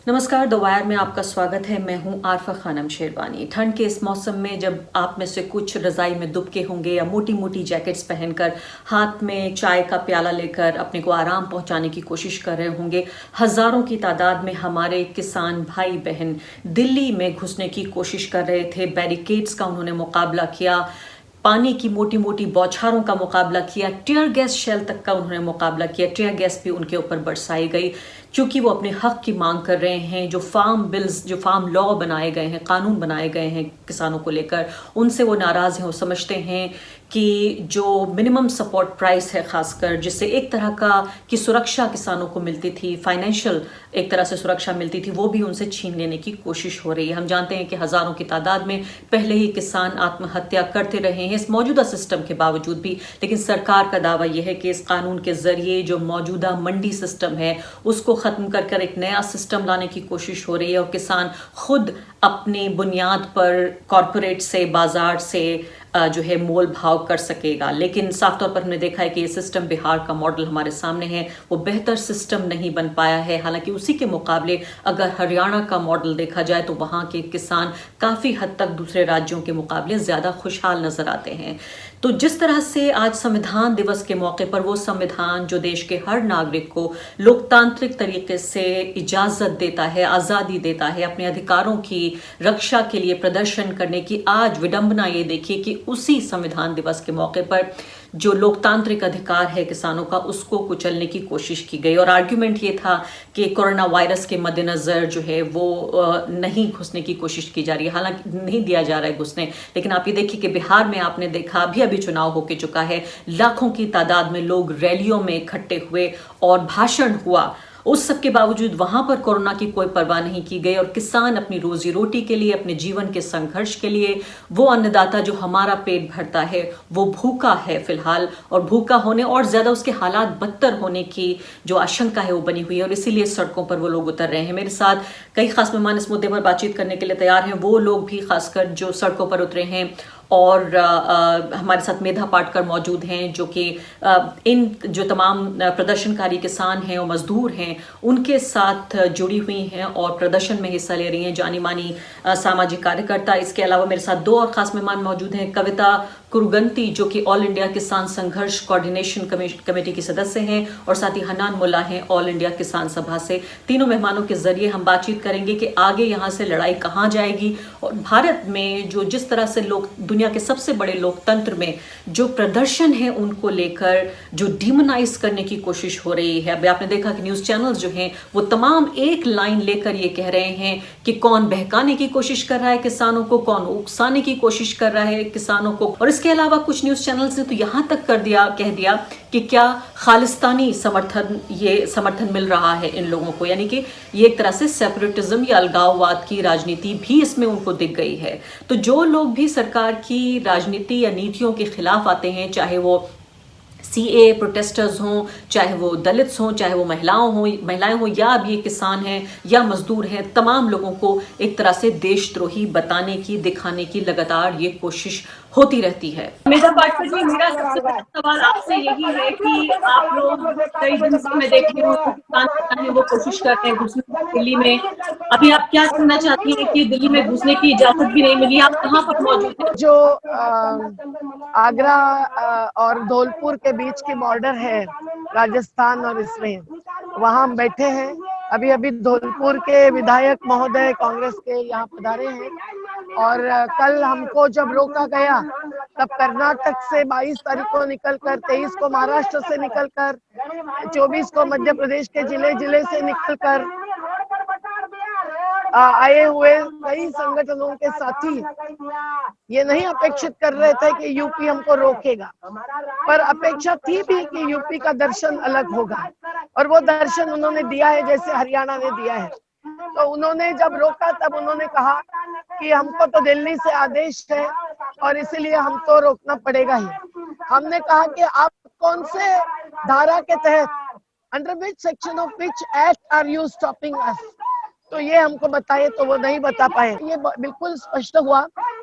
नमस्कार, the wire में आपका स्वागत है। मैं हूं आरफा खानम शेरवानी। ठंड के इस मौसम में जब आप में से कुछ रज़ाई में दुबके होंगे या मोटी मोटी जैकेट्स पहनकर हाथ में चाय का प्याला लेकर अपने को आराम पहुंचाने की कोशिश कर रहे होंगे, हज़ारों की तादाद में हमारे किसान भाई बहन दिल्ली में घुसने की कोशिश कर रहे थे। बैरिकेड्स का उन्होंने मुकाबला किया, पानी की मोटी मोटी बौछारों का मुकाबला किया, टीयर गैस शेल तक का उन्होंने मुकाबला किया। टीयर गैस भी उनके ऊपर बरसाई गई क्योंकि वो अपने हक की मांग कर रहे हैं। जो फार्म बिल्स, जो फार्म लॉ बनाए गए हैं, कानून बनाए गए हैं किसानों को लेकर, उनसे वो नाराज हैं। वो समझते हैं कि जो मिनिमम सपोर्ट प्राइस है, खासकर जिससे एक तरह का की सुरक्षा किसानों को मिलती थी, फाइनेंशियल एक तरह से सुरक्षा मिलती थी, वो भी उनसे छीन लेने की कोशिश हो रही है। हम जानते हैं कि हजारों की तादाद में पहले ही किसान आत्महत्या करते रहे हैं इस मौजूदा सिस्टम के बावजूद भी। लेकिन सरकार का दावा यह है कि इस कानून के जरिए जो मौजूदा मंडी सिस्टम है उसको खत्म कर एक नया सिस्टम लाने की कोशिश हो रही है और किसान खुद अपनी बुनियाद पर कॉरपोरेट से, बाजार से जो है मोल भाव कर सकेगा। लेकिन साफ तौर पर हमने देखा है कि ये सिस्टम, बिहार का मॉडल हमारे सामने है, वो बेहतर सिस्टम नहीं बन पाया है। हालांकि उसी के मुकाबले अगर हरियाणा का मॉडल देखा जाए तो वहां के किसान काफी हद तक दूसरे राज्यों के मुकाबले ज्यादा खुशहाल नजर आते हैं। तो जिस तरह से आज संविधान दिवस के मौके पर वो संविधान जो देश के हर नागरिक को लोकतांत्रिक तरीके से इजाजत देता है, आजादी देता है अपने अधिकारों की रक्षा के लिए प्रदर्शन करने की, आज विडंबना ये देखिए कि उसी संविधान दिवस के मौके पर जो लोकतांत्रिक अधिकार है किसानों का, उसको कुचलने की कोशिश की गई। और आर्ग्यूमेंट ये था कि कोरोना वायरस के मद्देनजर जो है वो नहीं घुसने की कोशिश की जा रही है, हालांकि नहीं दिया जा रहा है घुसने। लेकिन आप ये देखिए कि बिहार में आपने देखा अभी चुनाव होके चुका है, लाखों की तादाद में लोग रैलियों में इकट्ठे हुए और भाषण हुआ। उस सब के बावजूद वहां पर कोरोना की कोई परवाह नहीं की गई और किसान अपनी रोजी रोटी के लिए, अपने जीवन के संघर्ष के लिए, वो अन्नदाता जो हमारा पेट भरता है, वो भूखा है फिलहाल, और भूखा होने और ज्यादा उसके हालात बदतर होने की जो आशंका है वो बनी हुई है और इसीलिए सड़कों पर वो लोग उतर रहे हैं। मेरे साथ कई खास मेहमान इस मुद्दे पर बातचीत करने के लिए तैयार हैं। वो लोग भी खासकर जो सड़कों पर उतरे हैं, और हमारे साथ मेधा पाटकर मौजूद हैं जो कि इन जो तमाम प्रदर्शनकारी किसान हैं और मजदूर हैं उनके साथ जुड़ी हुई हैं और प्रदर्शन में हिस्सा ले रही हैं, जानी मानी सामाजिक कार्यकर्ता। इसके अलावा मेरे साथ दो और खास मेहमान मौजूद हैं, कविता कुरगंती जो कि ऑल इंडिया किसान संघर्ष कोऑर्डिनेशन कमेटी की सदस्य हैं, और साथ ही हनान मुल्ला हैं ऑल इंडिया किसान सभा से। तीनों मेहमानों के जरिए हम बातचीत करेंगे कि आगे यहाँ से लड़ाई कहाँ जाएगी और भारत में जो जिस तरह से लोग दुनिया के सबसे बड़े लोकतंत्र में जो प्रदर्शन है उनको लेकर जो डिमोनाइज करने की कोशिश हो रही है। अभी आपने देखा कि न्यूज चैनल्स जो हैं वो तमाम एक लाइन लेकर ये कह रहे हैं कि कौन बहकाने की कोशिश कर रहा है किसानों को, कौन उकसाने की कोशिश कर रहा है किसानों को। और इसके अलावा कुछ न्यूज चैनल्स ने तो यहां तक कह दिया कि क्या खालिस्तानी समर्थन मिल रहा है इन लोगों को, यानी कि ये एक तरह से सेपरेटिज्म या अलगाववाद की राजनीति भी इसमें उनको दिख गई है। तो जो लोग भी सरकार की राजनीति या नीतियों के खिलाफ आते हैं, चाहे वो सीए प्रोटेस्टर्स हों, चाहे वो दलित्स हों, चाहे वो महिलाएं हों, या अब ये किसान हैं या मजदूर हैं, तमाम लोगों को एक तरह से देशद्रोही बताने की, दिखाने की लगातार ये कोशिश होती रहती है। मेधा पाटकर जी, मेरा सबसे पहला सवाल आपसे यही है कि आप लोग कई दिन से मैं देख रही हूँ किसान है वो कोशिश कर रहे हैं घुसने की दिल्ली में। अभी आप क्या कहना चाहती हैं कि दिल्ली में घुसने की इजाजत भी नहीं मिली, आप कहाँ पर मौजूद हैं? जो आगरा और धौलपुर के बीच की बॉर्डर है राजस्थान और इसमें, वहां हम बैठे हैं। अभी अभी धौलपुर के विधायक महोदय कांग्रेस के यहाँ पधारे हैं और कल हमको जब रोका गया तब कर्नाटक से 22 तारीख को निकलकर, 23 को महाराष्ट्र से निकलकर, 24 को मध्य प्रदेश के जिले जिले से निकलकर आए हुए कई संगठनों के साथी ये नहीं अपेक्षित कर रहे थे कि यूपी हमको रोकेगा, पर अपेक्षा थी भी कि यूपी का दर्शन अलग होगा और वो दर्शन उन्होंने दिया है जैसे हरियाणा ने दिया है। तो उन्होंने जब रोका तब उन्होंने कहा कि हमको तो दिल्ली से आदेश है और इसीलिए हमको रोकना पड़ेगा ही। हमने कहा कि आप कौन से धारा के तहत, under which section of which act are you stopping us, तो ये हमको बताइए। तो वो नहीं बता पाए। ये बिल्कुल स्पष्ट हुआ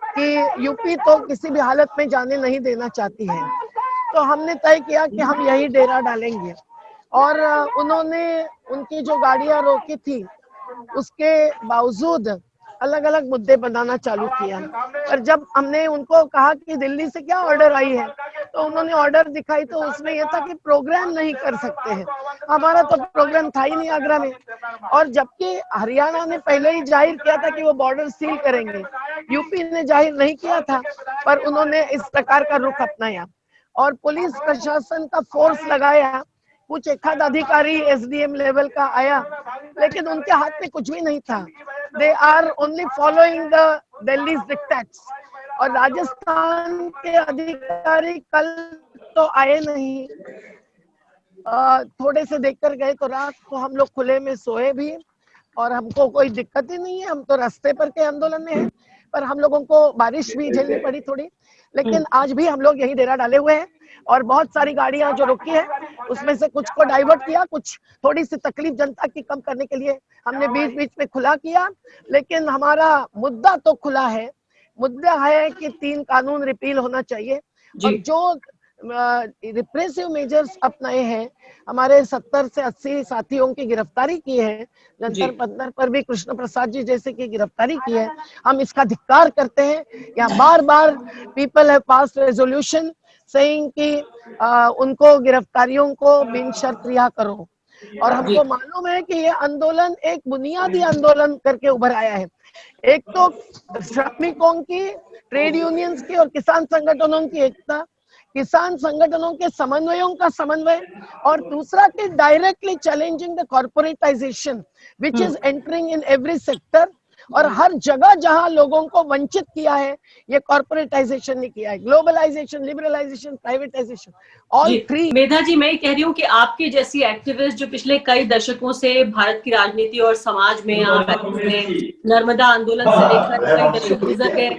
कि यूपी तो किसी भी हालत में जाने नहीं देना चाहती है। तो हमने तय किया कि हम यही डेरा डालेंगे और उन्होंने उनकी जो गाड़ियां रोकी थी उसके बावजूद अलग अलग मुद्दे बनाना चालू किया। पर जब हमने उनको कहा कि दिल्ली से क्या ऑर्डर आई है, तो उन्होंने ऑर्डर दिखाई, तो उसमें यह था कि प्रोग्राम नहीं कर सकते हैं। हमारा तो प्रोग्राम था ही नहीं आगरा में, और जबकि हरियाणा ने पहले ही जाहिर किया था कि वो बॉर्डर सील करेंगे, यूपी ने जाहिर नहीं किया था, पर उन्होंने इस प्रकार का रुख अपनाया और पुलिस प्रशासन का फोर्स लगाया। कुछ एक आध अधिकारी एसडीएम लेवल का आया, लेकिन उनके हाथ में कुछ भी नहीं था। They are only following the Delhi dictates. और राजस्थान के अधिकारी कल तो आए नहीं, थोड़े से देखकर गए, तो रात को हम लोग खुले में सोए भी और हमको कोई दिक्कत ही नहीं है। हम तो रास्ते पर के आंदोलन में हैं, पर हम लोगों को बारिश भी झेलनी पड़ी थोड़ी, लेकिन आज भी हम लोग यही डेरा डाले हुए हैं। और बहुत सारी गाड़ियां जो रुकी है उसमें से कुछ को डाइवर्ट किया, कुछ थोड़ी सी तकलीफ जनता की कम करने के लिए हमने बीच बीच में खुला किया। लेकिन हमारा मुद्दा तो खुला है। मुद्दा है कि 3 कानून रिपील होना चाहिए, और जो रिप्रेसिव मेजर्स अपनाए हैं, हमारे 70 से 80 साथियों की गिरफ्तारी की है, जंतर मंतर पर भी कृष्ण प्रसाद जी जैसे की गिरफ्तारी की है, हम इसका धिक्कार करते हैं। यहाँ बार बार people have passed resolution saying कि उनको गिरफ्तारियों को बिन शर्त रिहा करो। और हमको मालूम है कि ये आंदोलन एक बुनियादी आंदोलन करके उभर आया है। एक तो श्रमिकों की, ट्रेड यूनियंस की और किसान संगठनों की एकता, किसान संगठनों के समन्वयों का समन्वय, और दूसरा कि directly challenging the corporatisation which is entering in every sector. और हर जगह जहां लोगों को वंचित किया है, ये कॉर्पोरेटाइजेशन ने किया है। Globalisation, liberalisation, privatisation, all three. Medha ji, मैं कह रही हूँ कि आपके जैसी एक्टिविस्ट जो पिछले कई दशकों से भारत की राजनीति और समाज में आप नर्मदा आंदोलन से लेकर कई दशक गुजर गए,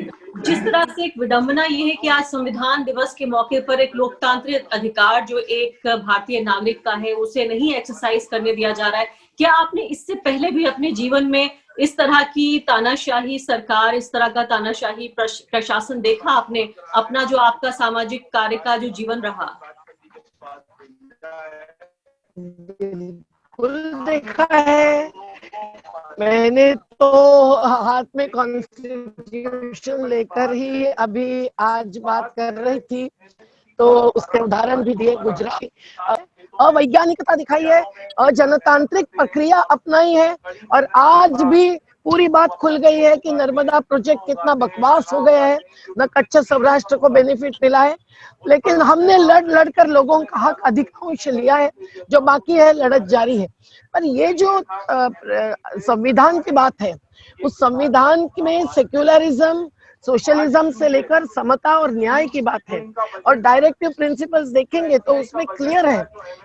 जिस तरह से एक विडंबना ये है कि आज संविधान दिवस के मौके पर एक लोकतांत्रिक अधिकार जो एक भारतीय नागरिक का है उसे नहीं एक्सरसाइज करने दिया जा रहा है। क्या आपने इससे पहले भी अपने जीवन में इस तरह की तानाशाही सरकार, इस तरह का तानाशाही प्रशासन देखा आपने, अपना जो आपका सामाजिक कार्य का जो जीवन रहा? बिल्कुल देखा है। मैंने तो हाथ में कॉन्स्टिट्यूशन लेकर ही अभी आज बात कर रही थी, तो उसके उदाहरण भी दिए। गुजरात अवैज्ञानिकता दिखाई है, अजनतांत्रिक प्रक्रिया अपनाई है, और आज भी पूरी बात खुल गई है कि नर्मदा प्रोजेक्ट कितना बकवास हो गया है, न कच्छ सौराष्ट्र को बेनिफिट मिला है। लेकिन हमने लड़ कर लोगों का हक अधिकांश लिया है, जो बाकी है लड़त जारी है। पर ये जो संविधान की बात है, उस संविधान में सेक्युलरिज्म, सोशलिज्म से लेकर समता और न्याय की बात है। और डायरेक्टिव प्रिंसिपल्स देखेंगे तो उसमें क्लियर है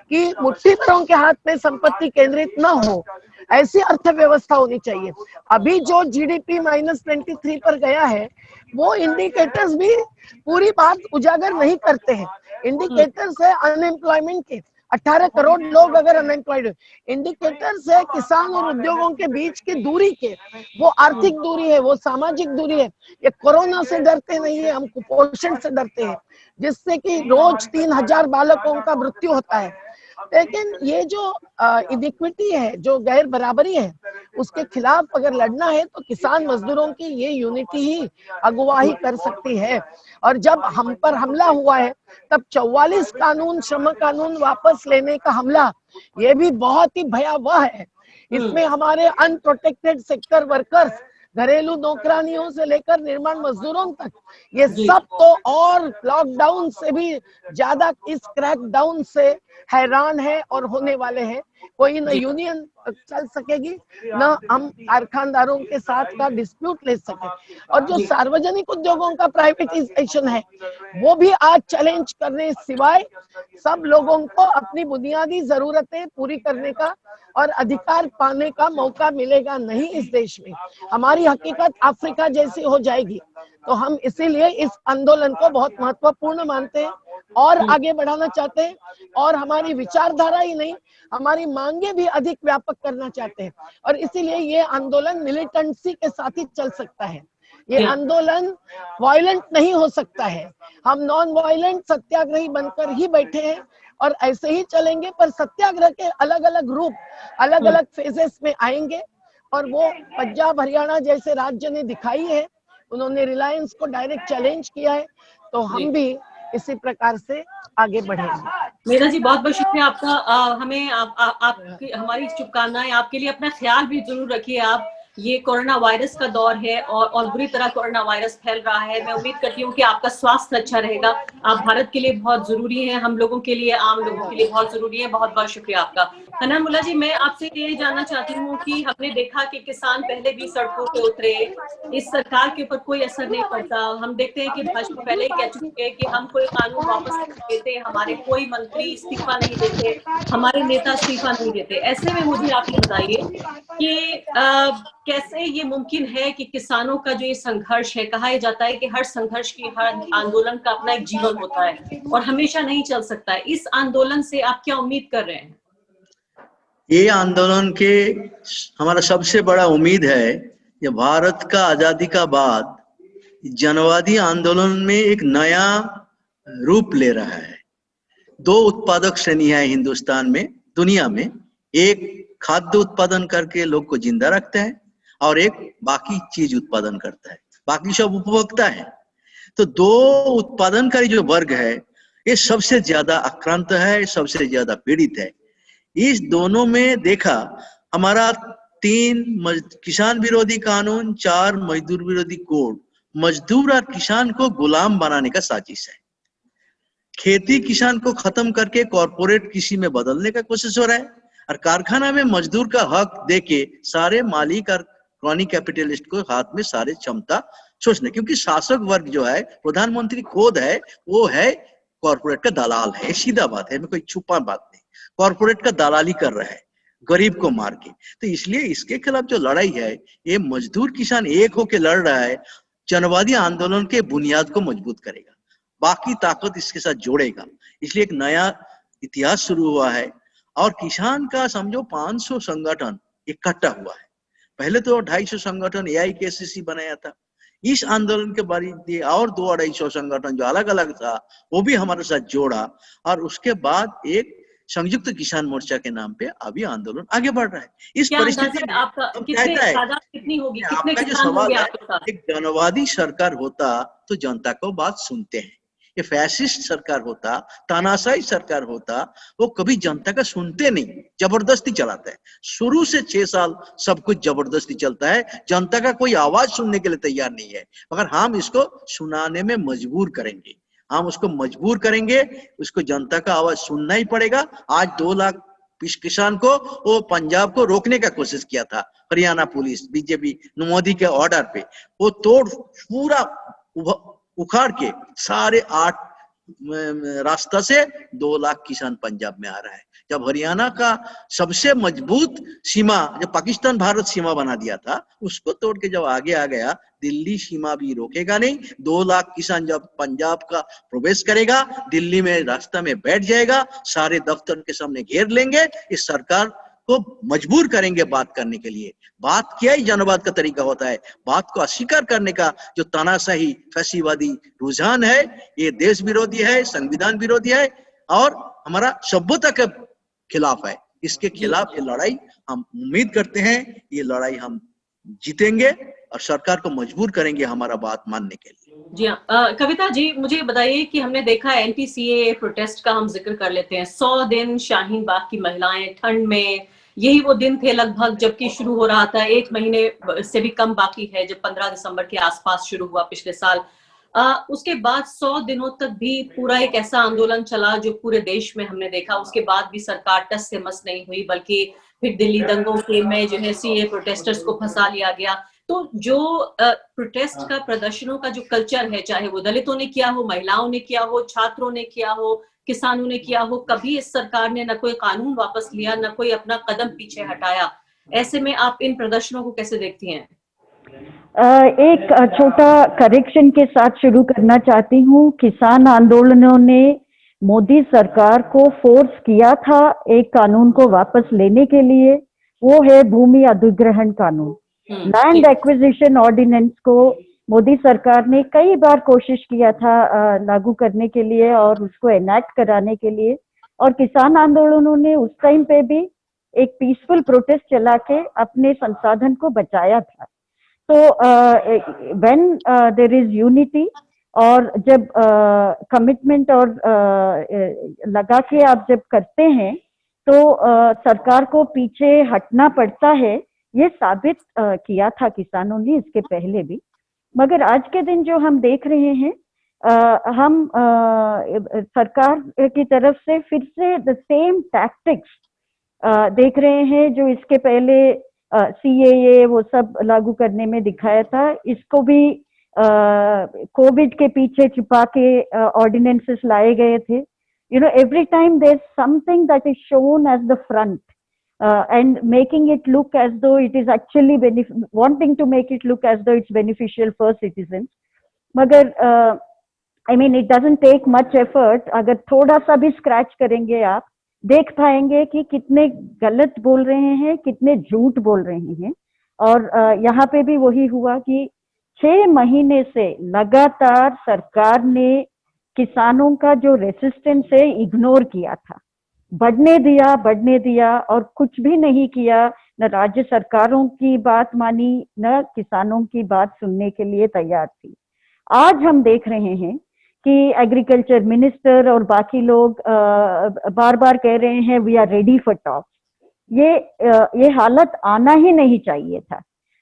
कि मुट्ठीभरों के हाथ में संपत्ति केंद्रित न हो, ऐसी अर्थव्यवस्था होनी चाहिए। अभी जो जीडीपी -23 पर गया है, वो इंडिकेटर्स भी पूरी बात उजागर नहीं करते हैं। इंडिकेटर्स है अनएम्प्लॉयमेंट के, 18 करोड़ लोग अगर अनएम्प्लॉयड, इंडिकेटर्स है किसान और उद्योगों के बीच की दूरी के, वो आर्थिक दूरी है, वो सामाजिक दूरी है। ये कोरोना से डरते नहीं है, हम कुपोषण से डरते हैं, जिससे कि रोज 3000 बालकों का मृत्यु होता है। लेकिन ये जो इनिक्विटी है, जो गैर बराबरी है, उसके खिलाफ अगर लड़ना है तो किसान मजदूरों की ये यूनिटी ही अगुवाही कर सकती है। और जब हम पर हमला हुआ है, तब 44 कानून, श्रम कानून वापस लेने का हमला, ये भी बहुत ही भयावह है। इसमें हमारे अनप्रोटेक्टेड सेक्टर वर्कर्स, घरेलू नौकरानियों से लेकर निर्माण मजदूरों तक, ये सब तो और लॉकडाउन से भी ज्यादा इस क्रैकडाउन से हैरान है और होने वाले हैं। कोई न यूनियन चल सकेगी, न हम कारखानदारों के साथ का डिस्प्यूट ले सके। और जो सार्वजनिक उद्योगों का प्राइवेटाइजेशन है, वो भी आज चैलेंज करने सिवाय सब लोगों को अपनी बुनियादी जरूरतें पूरी करने का और अधिकार पाने का मौका मिलेगा नहीं इस देश में। हमारी हकीकत अफ्रीका जैसी हो जाएगी। तो हम इसीलिए इस आंदोलन को बहुत महत्वपूर्ण मानते हैं और आगे बढ़ाना चाहते हैं, और हमारी विचारधारा ही नहीं, हमारी मांगे भी अधिक व्यापक करना चाहते हैं। और इसीलिए ये आंदोलन मिलिटेंसी के साथ ही चल सकता है। ये आंदोलन वायलेंट नहीं हो सकता है। हम नॉन वायलेंट सत्याग्रही बनकर ही बैठे हैं और ऐसे ही चलेंगे। पर सत्याग्रह के अलग अलग रूप, अलग अलग फेजेस में आएंगे, और वो पंजाब हरियाणा जैसे राज्य ने दिखाई है, उन्होंने रिलायंस को डायरेक्ट चैलेंज किया है, तो जी हम भी इसी प्रकार से आगे बढ़ेंगे। मीरा जी, बहुत बहुत शुक्रिया आपका। हमें आपकी हमारी शुभकामनाएं। आपके लिए अपना ख्याल भी जरूर रखिए आप। ये कोरोना वायरस का दौर है और बुरी तरह कोरोना वायरस फैल रहा है। मैं उम्मीद करती हूँ कि आपका स्वास्थ्य अच्छा रहेगा। आप भारत के लिए बहुत जरूरी है, हम लोगों के लिए, आम लोगों के लिए बहुत जरूरी है। बहुत बहुत शुक्रिया आपका। हन्नान मुल्ला जी, मैं आपसे ये जानना चाहती हूँ कि हमने देखा कि किसान पहले भी सड़कों पे उतरे, इस सरकार के ऊपर कोई असर नहीं पड़ता। हम देखते हैं कि भाजपा पहले ही कह चुकी है कि हम कोई कानून वापस नहीं देते, हमारे कोई मंत्री इस्तीफा नहीं देते, हमारे नेता इस्तीफा नहीं देते। ऐसे में मुझे आप ये बताइए कि कैसे ये मुमकिन है कि किसानों का जो ये संघर्ष है, कहा जाता है कि हर संघर्ष की, हर आंदोलन का अपना एक जीवन होता है और हमेशा नहीं चल सकता है। इस आंदोलन से आप क्या उम्मीद कर रहे हैं? ये आंदोलन के हमारा सबसे बड़ा उम्मीद है कि भारत का आजादी का बाद जनवादी आंदोलन में एक नया रूप ले रहा है। दो उत्पादक श्रेणी है हिंदुस्तान में, दुनिया में। एक खाद्य उत्पादन करके लोग को जिंदा रखता है और एक बाकी चीज उत्पादन करता है, बाकी सब उपभोक्ता है। तो दो उत्पादनकारी जो वर्ग है, ये सबसे ज्यादा आक्रांत है, सबसे ज्यादा पीड़ित है। इस दोनों में देखा, हमारा 3 किसान विरोधी कानून, 4 मजदूर विरोधी कोड मजदूर और किसान को गुलाम बनाने का साजिश है। खेती किसान को खत्म करके कॉर्पोरेट कृषि में बदलने का कोशिश हो रहा है और कारखाना में मजदूर का हक देके सारे मालिक और क्रॉनिक कैपिटलिस्ट को हाथ में सारे क्षमता सोचने, क्योंकि शासक वर्ग जो है, प्रधानमंत्री खुद है, वो है कॉर्पोरेट का दलाल है। सीधा बात है, में कोई छुपा बात नहीं। कॉर्पोरेट का दलाली कर रहा है गरीब को मार के। तो इसलिए इसके खिलाफ जो लड़ाई है, ये मजदूर किसान एक होके लड़ रहा है, जनवादी आंदोलन के बुनियाद को मजबूत करेगा, बाकी ताकत इसके साथ जोड़ेगा। इसलिए एक नया इतिहास शुरू हुआ है और किसान का समझो 500 संगठन इकट्ठा हुआ है। पहले तो 250 संगठन AIKCC बनाया था। इस आंदोलन के बाद और 200-250 संगठन जो अलग अलग था, वो भी हमारे साथ जोड़ा और उसके बाद एक संयुक्त किसान मोर्चा के नाम पे अभी आंदोलन आगे बढ़ रहा है। इस क्या परिस्थिति अंदाजा में है आपका, हम कितने चाहता है, तादाद कितनी होगी, कितने आपका जो किसान सवाल होंगे है, आपके साथ? एक जनवादी सरकार होता तो जनता को बात सुनते हैं। ये फैसिस्ट सरकार होता, तानाशाही सरकार होता, वो कभी जनता का सुनते नहीं, जबरदस्ती चलाता है। शुरू से 6 साल सब कुछ जबरदस्ती चलता है, जनता का कोई आवाज सुनने के लिए तैयार नहीं है। मगर हम इसको सुनाने में मजबूर करेंगे, हम उसको मजबूर करेंगे, उसको जनता का आवाज सुनना ही पड़ेगा। आज 2 लाख किसान को वो पंजाब को रोकने का कोशिश किया था, हरियाणा पुलिस बीजेपी मोदी के ऑर्डर पे, वो तोड़ पूरा उखाड़ के सारे 8 रास्ता से 2 लाख किसान पंजाब में आ रहा है। जब हरियाणा का सबसे मजबूत सीमा, जो पाकिस्तान भारत सीमा बना दिया था, उसको तोड़ के जब आगे आ गया, दिल्ली सीमा भी रोकेगा नहीं। 2 लाख किसान जब पंजाब का प्रवेश करेगा, दिल्ली में रास्ता में बैठ जाएगा, सारे दफ्तर के सामने घेर लेंगे, इस सरकार को मजबूर करेंगे बात करने के लिए। बात क्या ही जनवाद का तरीका होता है, बात को अस्वीकार करने का जो तानाशाही फैसीवादी रुझान है, ये देश विरोधी है, संविधान विरोधी है और हमारा सभ्यता के खिलाफ है। इसके खिलाफ ये लड़ाई हम उम्मीद करते हैं, ये लड़ाई हम जीतेंगे और सरकार को मजबूर करेंगे हमारा बात मानने के लिए। जी हाँ, कविता जी, मुझे बताइए कि हमने देखा है NTCA प्रोटेस्ट का हम जिक्र कर लेते हैं। 100 दिन शाहीन बाग की महिलाएं ठंड में, यही वो दिन थे लगभग जबकि शुरू हो रहा था, 1 महीने से भी कम बाकी है, जब 15 दिसंबर के आसपास शुरू हुआ पिछले साल। उसके बाद 100 दिनों तक भी पूरा एक ऐसा आंदोलन चला जो पूरे देश में हमने देखा। उसके बाद भी सरकार टस से मस नहीं हुई, बल्कि फिर दिल्ली दंगों के में जो है CA प्रोटेस्टर्स को फंसा लिया गया। तो जो प्रोटेस्ट का, प्रदर्शनों का जो कल्चर है, चाहे वो दलितों ने किया हो, महिलाओं ने किया हो, छात्रों ने किया हो, किसानों ने किया हो, कभी इस सरकार ने न कोई कानून वापस लिया, न कोई अपना कदम पीछे हटाया। ऐसे में आप इन प्रदर्शनों को कैसे देखती हैं? एक छोटा करेक्शन के साथ शुरू करना चाहती हूँ। किसान आंदोलनों ने मोदी सरकार को फोर्स किया था एक कानून को वापस लेने के लिए, वो है भूमि अधिग्रहण कानून। लैंड एक्विजिशन ऑर्डिनेंस को मोदी सरकार ने कई बार कोशिश किया था लागू करने के लिए और उसको एनैक्ट कराने के लिए, और किसान आंदोलनों ने उस टाइम पे भी एक पीसफुल प्रोटेस्ट चला के अपने संसाधन को बचाया था। तो व्हेन देयर इज यूनिटी और जब कमिटमेंट और लगा के आप जब करते हैं तो सरकार को पीछे हटना पड़ता है। ये साबित किया था किसानों ने इसके पहले भी। मगर आज के दिन जो हम देख रहे हैं, हम सरकार की तरफ से फिर से द सेम टैक्टिक्स देख रहे हैं जो इसके पहले CAA वो सब लागू करने में दिखाया था। इसको भी कोविड के पीछे छुपा के ऑर्डिनेंसेस लाए गए थे। You know, every time there's something that is shown as the front and making it look as though it is actually wanting to make it look as though it's beneficial for citizens. मगर I mean, it doesn't take much effort. अगर थोड़ा सा भी scratch करेंगे आप देख पाएंगे कि कितने गलत बोल रहे हैं, कितने झूठ बोल रहे हैं। और यहाँ पे भी वही हुआ कि 6 महीने से लगातार सरकार ने किसानों का जो रेसिस्टेंस है इग्नोर किया था, बढ़ने दिया और कुछ भी नहीं किया। न राज्य सरकारों की बात मानी, न किसानों की बात सुनने के लिए तैयार थी। आज हम देख रहे हैं कि एग्रीकल्चर मिनिस्टर और बाकी लोग बार बार कह रहे हैं we are ready for talk. ये हालत आना ही नहीं चाहिए था।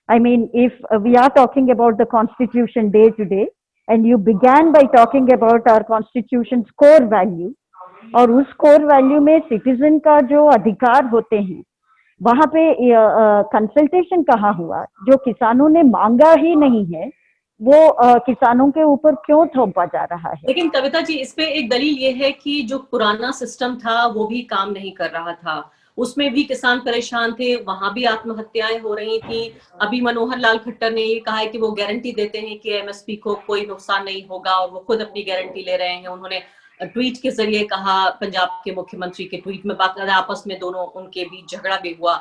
I mean, if we are talking about the Constitution Day today, and you began by talking about our Constitution's core value, और उस core value में citizen का जो अधिकार होते हैं, वहाँ पे कंसल्टेशन कहाँ हुआ? जो किसानों ने मांगा ही नहीं है, वो किसानों के ऊपर क्यों थोपा जा रहा है? लेकिन कविता जी, इस पे एक दलील ये है कि जो पुराना सिस्टम था वो भी काम नहीं कर रहा था, उसमें भी किसान परेशान थे, वहां भी आत्महत्याएं हो रही थी। अभी मनोहर लाल खट्टर ने ये कहा है कि वो गारंटी देते हैं कि MSP को कोई नुकसान नहीं होगा और वो खुद अपनी गारंटी ले रहे हैं। उन्होंने ट्वीट के जरिए कहा, पंजाब के मुख्यमंत्री के ट्वीट में बाकायदा आपस में दोनों उनके बीच झगड़ा भी हुआ।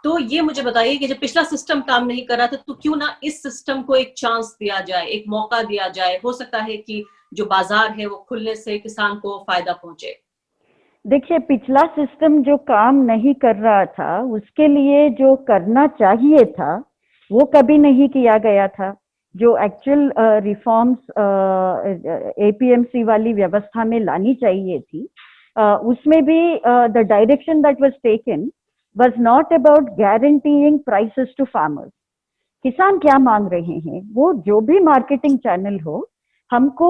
तो ये मुझे बताइए कि जब पिछला सिस्टम काम नहीं कर रहा था तो क्यों ना इस सिस्टम को एक चांस दिया जाए, एक मौका दिया जाए। हो सकता है कि जो बाजार है वो खुलने से किसान को फायदा पहुंचे। देखिए, पिछला सिस्टम जो काम नहीं कर रहा था उसके लिए जो करना चाहिए था वो कभी नहीं किया गया था। जो एक्चुअल रिफॉर्म्स APMC वाली व्यवस्था में लानी चाहिए थी, उसमें भी the direction that was taken was not about guaranteeing prices to farmers. किसान क्या मांग रहे हैं, वो जो भी मार्केटिंग चैनल हो, हमको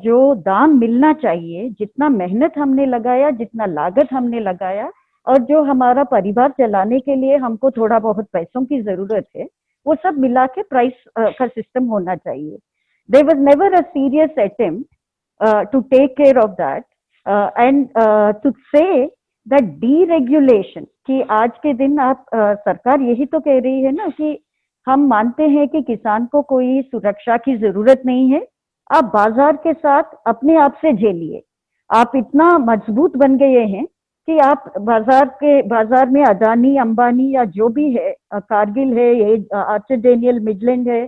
जो दाम मिलना चाहिए, जितना मेहनत हमने लगाया, जितना लागत हमने लगाया और जो हमारा परिवार चलाने के लिए हमको थोड़ा बहुत पैसों की जरूरत है, वो सब मिला के प्राइस का सिस्टम होना चाहिए। There was never a serious attempt to take care of that and to say that deregulation, कि आज के दिन आप सरकार यही तो कह रही है ना कि हम मानते हैं कि किसान को कोई सुरक्षा की जरूरत नहीं है, आप बाजार के साथ अपने आप से झेलिए। आप इतना मजबूत बन गए हैं कि आप बाजार में अदानी, अंबानी या जो भी है, कारगिल है, आर्चर डेनियल, मिडलैंड है,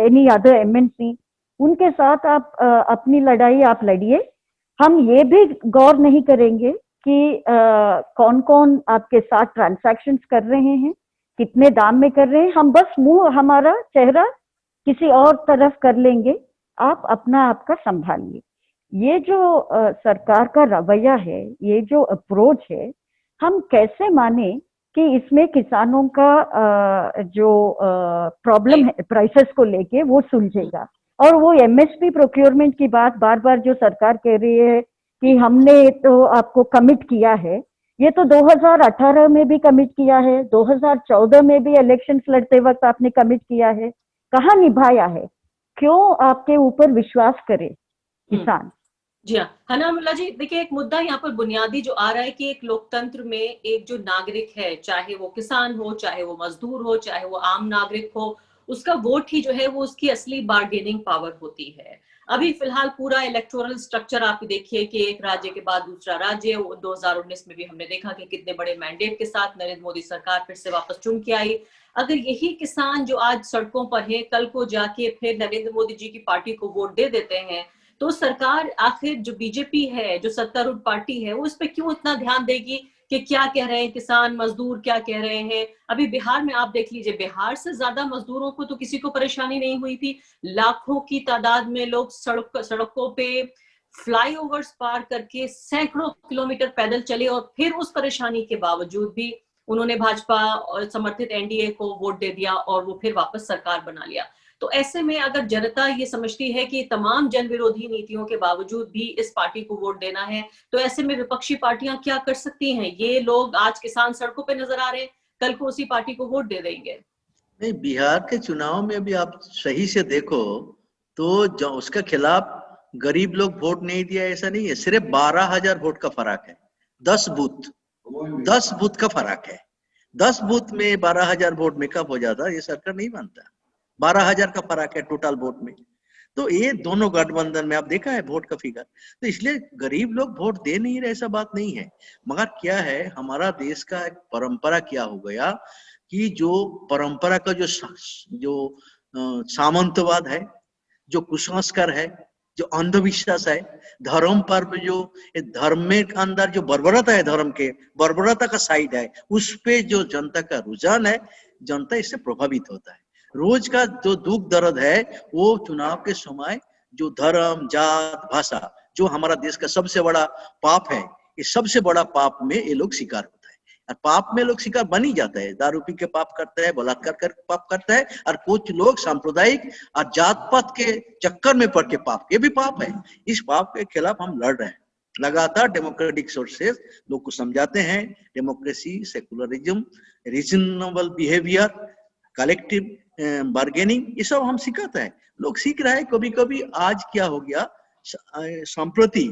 एनी अदर MNC, उनके साथ आप अपनी लड़ाई आप लड़िए। हम ये भी गौर नहीं करेंगे कि कौन कौन आपके साथ ट्रांजैक्शंस कर रहे हैं, कितने दाम में कर रहे हैं। हम बस हमारा चेहरा किसी और तरफ कर लेंगे, आप अपना आपका संभालिए। ये जो सरकार का रवैया है, ये जो अप्रोच है, हम कैसे माने कि इसमें किसानों का जो प्रॉब्लम है प्राइसेस को लेके वो सुलझेगा। और वो MSP प्रोक्योरमेंट की बात बार बार जो सरकार कह रही है कि हमने तो आपको कमिट किया है, ये तो 2018 में भी कमिट किया है, 2014 में भी इलेक्शंस लड़ते वक्त आपने कमिट किया है, कहाँ निभाया है? क्यों आपके ऊपर विश्वास करे किसान? जी हाँ, हना अब्दुल्ला जी, देखिए एक मुद्दा यहाँ पर बुनियादी जो आ रहा है कि एक लोकतंत्र में एक जो नागरिक है, चाहे वो किसान हो, चाहे वो मजदूर हो, चाहे वो आम नागरिक हो, उसका वोट ही जो है वो उसकी असली बार्गेनिंग पावर होती है। अभी फिलहाल पूरा इलेक्टोरल स्ट्रक्चर आप देखिए कि एक राज्य के बाद दूसरा राज्य, 2019 में भी हमने देखा कि कितने बड़े मैंडेट के साथ नरेंद्र मोदी सरकार फिर से वापस चुन के आई। अगर यही किसान जो आज सड़कों पर है, कल को जाके फिर नरेंद्र मोदी जी की पार्टी को वोट दे देते हैं, तो सरकार आखिर जो बीजेपी है, जो सत्तारूढ़ पार्टी है, वो इस पे क्यों इतना ध्यान देगी कि क्या कह रहे हैं किसान मजदूर, क्या कह रहे हैं। अभी बिहार में आप देख लीजिए, बिहार से ज्यादा मजदूरों को तो किसी को परेशानी नहीं हुई थी। लाखों की तादाद में लोग सड़कों पे फ्लाईओवर्स पार करके सैकड़ों किलोमीटर पैदल चले, और फिर उस परेशानी के बावजूद भी उन्होंने भाजपा और समर्थित एनडीए को वोट दे दिया और वो फिर वापस सरकार बना लिया। तो ऐसे में अगर जनता ये समझती है कि तमाम जन विरोधी नीतियों के बावजूद भी इस पार्टी को वोट देना है, तो ऐसे में विपक्षी पार्टियां क्या कर सकती हैं? ये लोग आज किसान सड़कों पे नजर आ रहे हैं, कल को उसी पार्टी को वोट दे देंगे। नहीं, बिहार के चुनाव में भी आप सही से देखो तो जो उसके खिलाफ गरीब लोग वोट नहीं दिया ऐसा नहीं है, सिर्फ 12,000 वोट का फर्क है। 10 बूथ का फर्क है। 10 बूथ में 12,000 वोट मेकअप हो जाता, ये सरकार नहीं मानता। 12,000 का फर्क है टोटल वोट में। तो ये दोनों गठबंधन में आप देखा है वोट का फिगर। तो इसलिए गरीब लोग वोट दे नहीं रहे ऐसा बात नहीं है। मगर क्या है, हमारा देश का एक परंपरा क्या हो गया कि जो परंपरा का जो सामंतवाद है, जो कुसंस्कार है, जो अंधविश्वास है, धर्म पर जो धर्म में अंदर जो बर्बरता है, धर्म के बर्बरता का साइड है, उस पे जो जनता का रुझान है, जनता इससे प्रभावित होता है। रोज का जो दुख दर्द है वो चुनाव के समय जो धर्म, जात, भाषा, जो हमारा देश का सबसे बड़ा पाप है, इस सबसे बड़ा पाप में ये लोग शिकार होता है। और पाप में लोग शिकार बन ही जाता है। दारू पी के पाप करता है, बलात्कार कर पाप करता है, और कुछ लोग सांप्रदायिक और जात पात के चक्कर में पड़ के पाप, ये भी पाप है। इस पाप के खिलाफ हम लड़ रहे हैं लगातार। डेमोक्रेटिक सोर्सेस लोग को समझाते हैं, democracy, secularism, reasonable behaviour, collective bargaining, ये सब हम सिखाते हैं। लोग सीख रहे हैं। कभी कभी आज क्या हो गया, संप्रति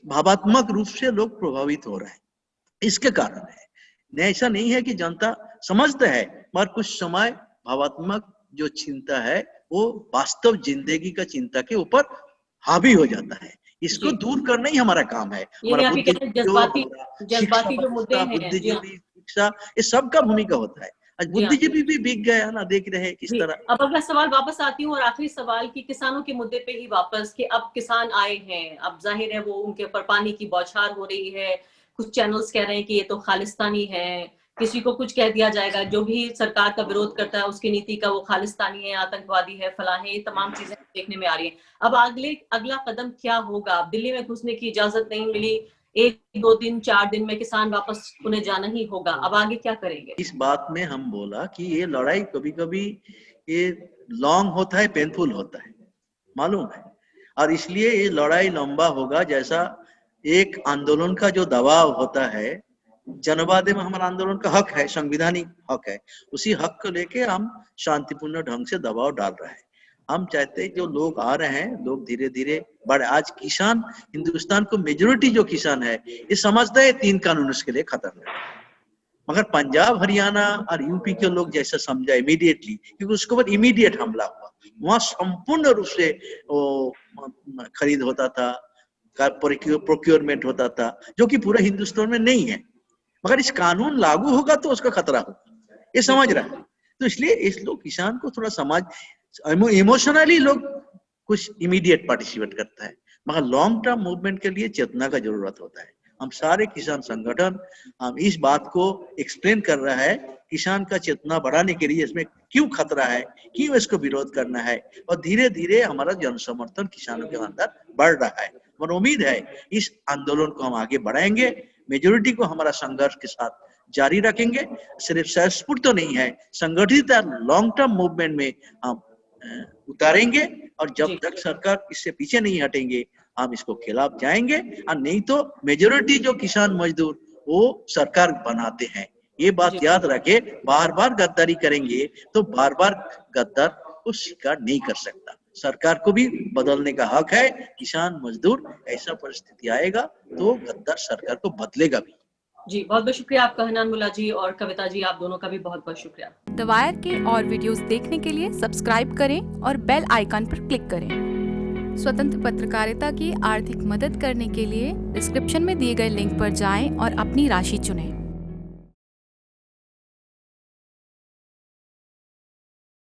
भावात्मक रूप से लोग प्रभावित हो रहे हैं, इसके कारण है। ऐसा नहीं है कि जनता समझते है, मगर कुछ समय भावात्मक जो चिंता है वो वास्तव जिंदगी का चिंता के ऊपर हावी हो जाता है। इसको दूर करना ही हमारा काम है। हमारा जज्बाती जो मुद्दे हैं, बुद्धिजीवी शिक्षा, ये सबका भूमिका होता है। आज बुद्धिजीवी भी बिक गया ना, देख रहे हैं किस तरह। अब अगला सवाल वापस आती हूँ, और आखिरी सवाल कि किसानों के मुद्दे पे ही वापस, कि अब किसान आए हैं, अब जाहिर है वो उनके ऊपर पानी की बौछार हो रही है। कुछ चैनल्स कह रहे हैं कि ये तो खालिस्तानी है, किसी को कुछ कह दिया जाएगा, जो भी सरकार का विरोध करता है उसकी नीति का वो खालिस्तानी है, आतंकवादी है, फलां है, ये तमाम चीजें देखने में आ रही है। अब अगला कदम क्या होगा? अब दिल्ली में घुसने की इजाजत नहीं मिली, 1, 2 दिन, 4 दिन में किसान वापस उन्हें जाना ही होगा। अब आगे क्या करेंगे? इस बात में हम बोला कि ये लड़ाई कभी कभी ये लॉन्ग होता है, पेनफुल होता है, मालूम है। और इसलिए ये लड़ाई लंबा होगा। जैसा एक आंदोलन का जो दबाव होता है, जनवाद में हमारा आंदोलन का हक है, संविधानिक हक है, उसी हक को लेके हम शांतिपूर्ण ढंग से दबाव डाल रहे हैं। हम चाहते हैं जो लोग आ रहे हैं, लोग धीरे धीरे बढ़े। आज किसान, हिंदुस्तान को मेजोरिटी जो किसान है, ये समझते हैं 3 कानून उसके लिए खतरनाक है। मगर पंजाब, हरियाणा और यूपी के लोग जैसा समझा इमीडिएटली, क्योंकि उसके बाद इमीडिएट हमला हुआ, वहां संपूर्ण रूप से खरीद होता था, प्रोक्योरमेंट होता था, जो कि पूरे हिंदुस्तान में नहीं है। मगर इस कानून लागू होगा तो उसका खतरा होगा, ये समझ रहा है। तो इसलिए इस लोग किसान को थोड़ा समाज इमोशनली लोग कुछ इमीडिएट पार्टिसिपेट करता है, मगर लॉन्ग टर्म मूवमेंट के लिए चेतना का जरूरत होता है। हम सारे किसान संगठन हम इस बात को एक्सप्लेन कर रहा है, किसान का चेतना बढ़ाने के लिए इसमें क्यों खतरा है, क्यों इसको विरोध करना है, और धीरे धीरे हमारा जन समर्थन किसानों के अंदर बढ़ रहा है। और उम्मीद है इस आंदोलन को हम आगे बढ़ाएंगे, मेजोरिटी को हमारा संघर्ष के साथ जारी रखेंगे। सिर्फ सक्सेसफुल तो नहीं है, संगठित लॉन्ग टर्म मूवमेंट में हम उतारेंगे, और जब तक सरकार इससे पीछे नहीं हटेंगे हम इसको खिलाफ जाएंगे। और नहीं तो मेजोरिटी जो किसान मजदूर वो सरकार बनाते हैं, ये बात याद रखे। बार बार गद्दारी करेंगे तो बार बार गद्दार को स्वीकार नहीं कर सकता। सरकार को भी बदलने का हक है। किसान मजदूर, ऐसा परिस्थिति आएगा तो गद्दार सरकार को बदलेगा भी। जी, बहुत बहुत शुक्रिया आपका हनान मुल्ला जी, और कविता जी, आप दोनों का भी बहुत बहुत शुक्रिया। द वायर के और वीडियोस देखने के लिए सब्सक्राइब करें और बेल आइकन पर क्लिक करें। स्वतंत्र पत्रकारिता की आर्थिक मदद करने के लिए डिस्क्रिप्शन में दिए गए लिंक पर जाएं और अपनी राशि चुनें।